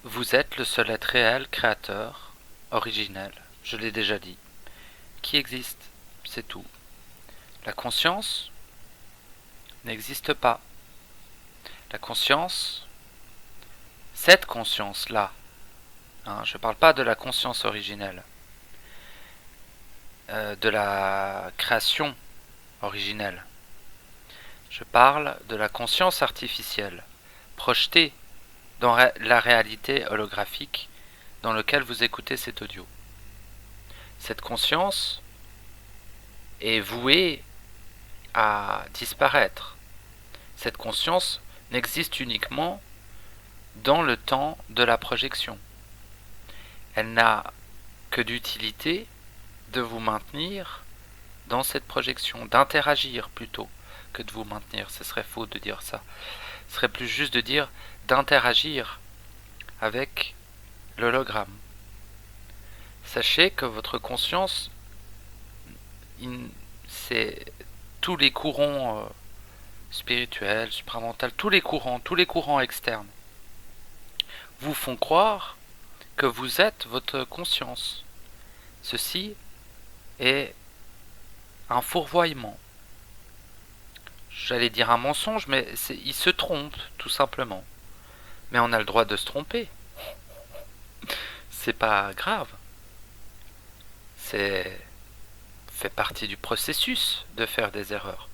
Vous êtes le seul être réel, créateur, originel, je l'ai déjà dit, qui existe, c'est tout. La conscience n'existe pas. La conscience, cette conscience-là, je ne parle pas de la conscience originelle, de la création originelle. Je parle de la conscience artificielle, projetée dans la réalité holographique dans laquelle vous écoutez cet audio. Cette conscience est vouée à disparaître. Cette conscience n'existe uniquement dans le temps de la projection. Elle n'a que d'utilité de vous maintenir dans cette projection, d'interagir plutôt que de vous maintenir. Ce serait faux de dire ça. Ce serait plus juste de dire d'interagir avec l'hologramme. Sachez que votre conscience, c'est tous les courants spirituels, supramentaux, tous les courants externes vous font croire que vous êtes votre conscience. Ceci est un fourvoiement. J'allais dire un mensonge, mais il se trompe, tout simplement. Mais on a le droit de se tromper. C'est pas grave. C'est fait partie du processus de faire des erreurs.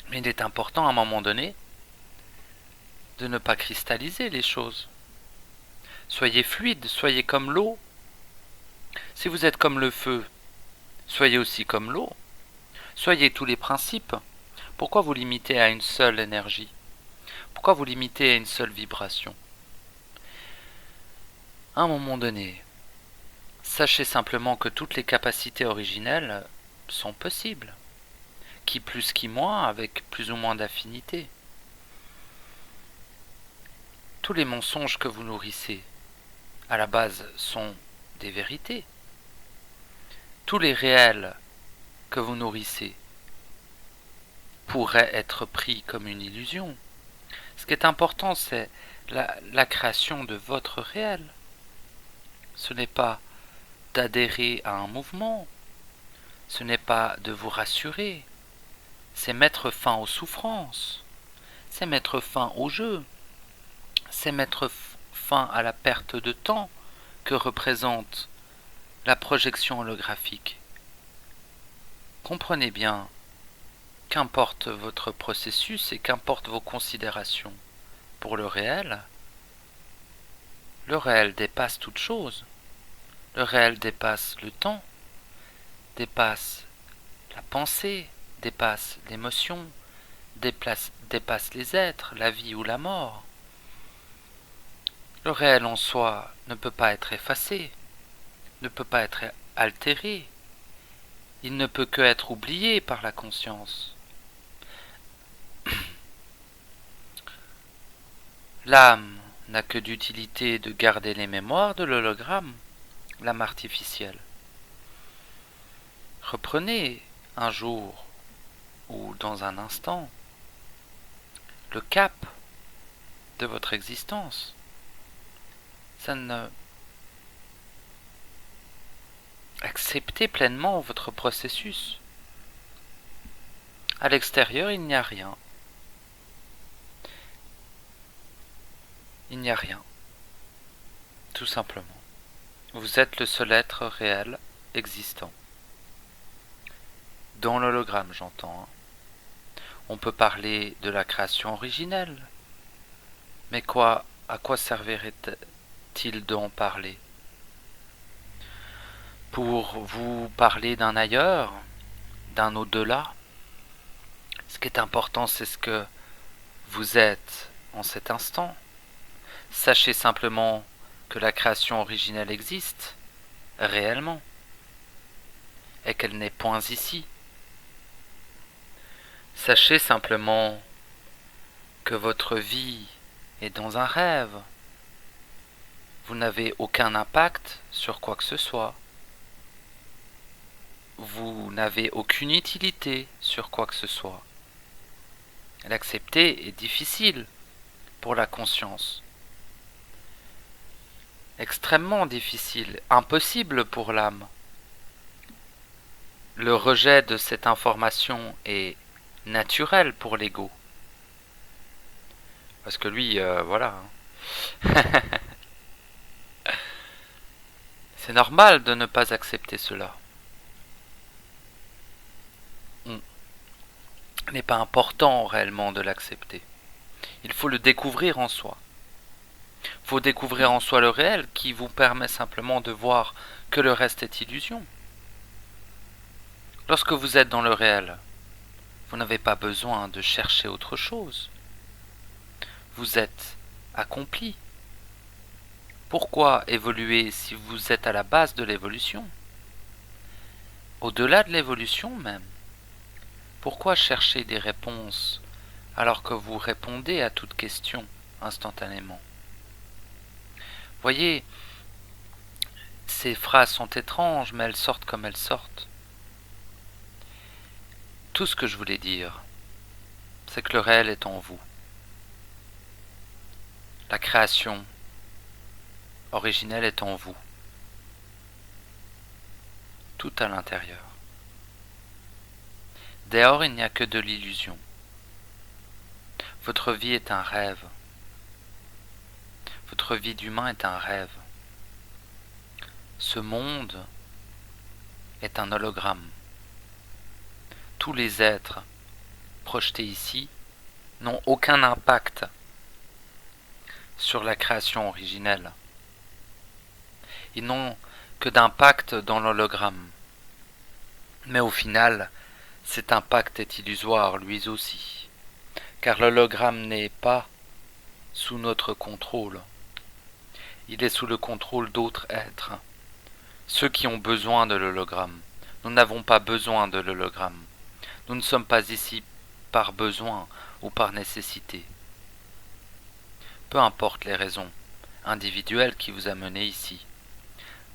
Mais il est important à un moment donné de ne pas cristalliser les choses. Soyez fluide, soyez comme l'eau. Si vous êtes comme le feu, soyez aussi comme l'eau. Soyez tous les principes. Pourquoi vous limitez à une seule énergie? Pourquoi vous limitez à une seule vibration? À un moment donné, sachez simplement que toutes les capacités originelles sont possibles. Qui plus qui moins, avec plus ou moins d'affinité. Tous les mensonges que vous nourrissez, à la base, sont des vérités. Tous les réels que vous nourrissez pourraient être pris comme une illusion. Ce qui est important, c'est la création de votre réel. Ce n'est pas d'adhérer à un mouvement, ce n'est pas de vous rassurer, c'est mettre fin aux souffrances, c'est mettre fin au jeu, c'est mettre fin à la perte de temps que représente la projection holographique. Comprenez bien, qu'importe votre processus et qu'importe vos considérations pour le réel dépasse toute chose. Le réel dépasse le temps, dépasse la pensée, dépasse l'émotion, dépasse les êtres, la vie ou la mort. Le réel en soi ne peut pas être effacé, ne peut pas être altéré, il ne peut que être oublié par la conscience. L'âme n'a que d'utilité de garder les mémoires de l'hologramme, l'âme artificielle. Reprenez un jour ou dans un instant le cap de votre existence. Acceptez pleinement votre processus. À l'extérieur, il n'y a rien. Il n'y a rien. Tout simplement. Vous êtes le seul être réel existant. Dans l'hologramme, j'entends. On peut parler de la création originelle. Mais à quoi servirait-il d'en parler? Pour vous parler d'un ailleurs, d'un au-delà? Ce qui est important, c'est ce que vous êtes en cet instant. Sachez simplement que la création originelle existe, réellement, et qu'elle n'est point ici. Sachez simplement que votre vie est dans un rêve. Vous n'avez aucun impact sur quoi que ce soit. Vous n'avez aucune utilité sur quoi que ce soit. L'accepter est difficile, pour la conscience. Extrêmement difficile, impossible pour l'âme. Le rejet de cette information est naturel pour l'ego. Parce que lui, voilà. C'est normal de ne pas accepter cela. Il n'est pas important réellement de l'accepter. Il faut le découvrir en soi. Il faut découvrir en soi le réel qui vous permet simplement de voir que le reste est illusion. Lorsque vous êtes dans le réel, vous n'avez pas besoin de chercher autre chose. Vous êtes accompli. Pourquoi évoluer si vous êtes à la base de l'évolution? Au-delà de l'évolution même. Pourquoi chercher des réponses alors que vous répondez à toute question instantanément? Voyez, ces phrases sont étranges, mais elles sortent comme elles sortent. Tout ce que je voulais dire, c'est que le réel est en vous. La création originelle est en vous. Tout à l'intérieur. Dehors, il n'y a que de l'illusion. Votre vie est un rêve. Votre vie d'humain est un rêve. Ce monde est un hologramme. Tous les êtres projetés ici n'ont aucun impact sur la création originelle. Ils n'ont que d'impact dans l'hologramme. Mais au final, cet impact est illusoire lui aussi, car l'hologramme n'est pas sous notre contrôle. Il est sous le contrôle d'autres êtres, ceux qui ont besoin de l'hologramme. Nous n'avons pas besoin de l'hologramme. Nous ne sommes pas ici par besoin ou par nécessité. Peu importe les raisons individuelles qui vous amenez ici.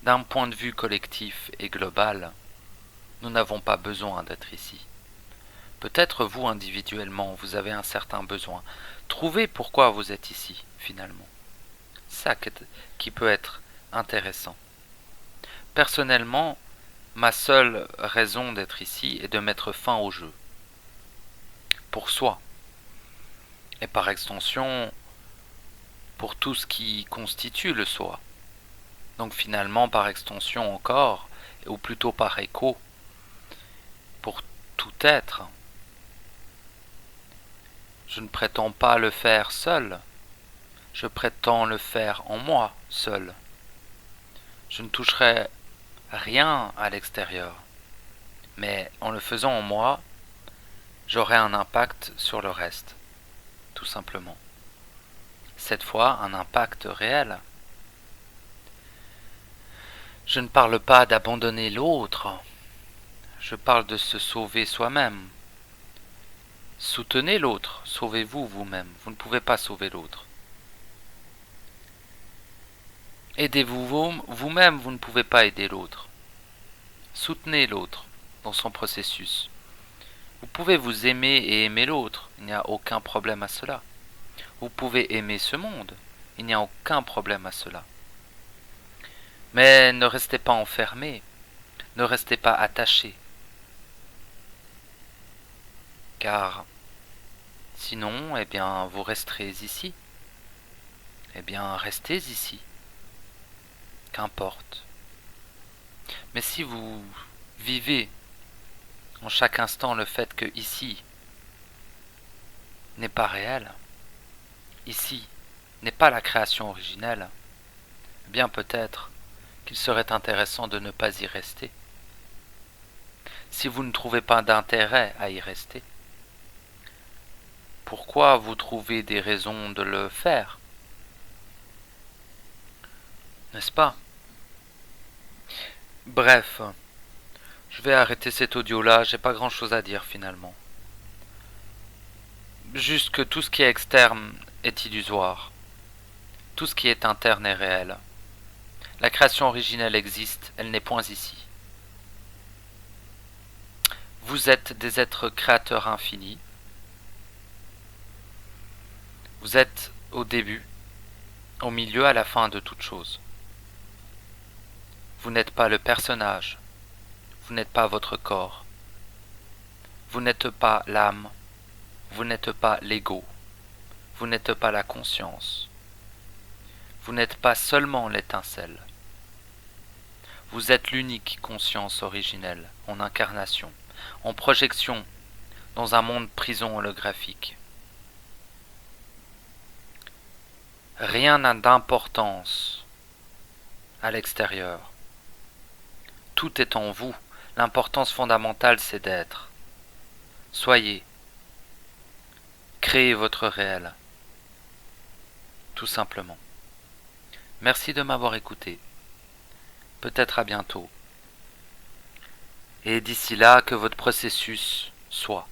D'un point de vue collectif et global, nous n'avons pas besoin d'être ici. Peut-être vous individuellement, vous avez un certain besoin. Trouvez pourquoi vous êtes ici, finalement. Ça qui peut être intéressant. Personnellement, ma seule raison d'être ici est de mettre fin au jeu. Pour soi. Et par extension, pour tout ce qui constitue le soi. Donc finalement, par extension encore, ou plutôt par écho, pour tout être. Je ne prétends pas le faire seul. Je prétends le faire en moi seul. Je ne toucherai rien à l'extérieur. Mais en le faisant en moi, j'aurai un impact sur le reste. Tout simplement. Cette fois, un impact réel. Je ne parle pas d'abandonner l'autre. Je parle de se sauver soi-même. Soutenez l'autre, sauvez-vous vous-même. Vous ne pouvez pas sauver l'autre. Aidez-vous vous-même, vous ne pouvez pas aider l'autre. Soutenez l'autre dans son processus. Vous pouvez vous aimer et aimer l'autre, il n'y a aucun problème à cela. Vous pouvez aimer ce monde, il n'y a aucun problème à cela. Mais ne restez pas enfermé, ne restez pas attaché. Car sinon, eh bien, vous resterez ici. Eh bien, restez ici. Qu'importe. Mais si vous vivez en chaque instant le fait que ici n'est pas réel, ici n'est pas la création originelle, eh bien peut-être qu'il serait intéressant de ne pas y rester. Si vous ne trouvez pas d'intérêt à y rester, pourquoi vous trouvez des raisons de le faire? N'est-ce pas? Bref, je vais arrêter cet audio-là, j'ai pas grand-chose à dire finalement. Juste que tout ce qui est externe est illusoire. Tout ce qui est interne est réel. La création originelle existe, elle n'est point ici. Vous êtes des êtres créateurs infinis. Vous êtes au début, au milieu, à la fin de toute chose. Vous n'êtes pas le personnage, vous n'êtes pas votre corps, vous n'êtes pas l'âme, vous n'êtes pas l'ego, vous n'êtes pas la conscience, vous n'êtes pas seulement l'étincelle. Vous êtes l'unique conscience originelle, en incarnation, en projection dans un monde prison holographique. Rien n'a d'importance à l'extérieur. Tout est en vous. L'importance fondamentale, c'est d'être. Soyez. Créez votre réel. Tout simplement. Merci de m'avoir écouté. Peut-être à bientôt. Et d'ici là, que votre processus soit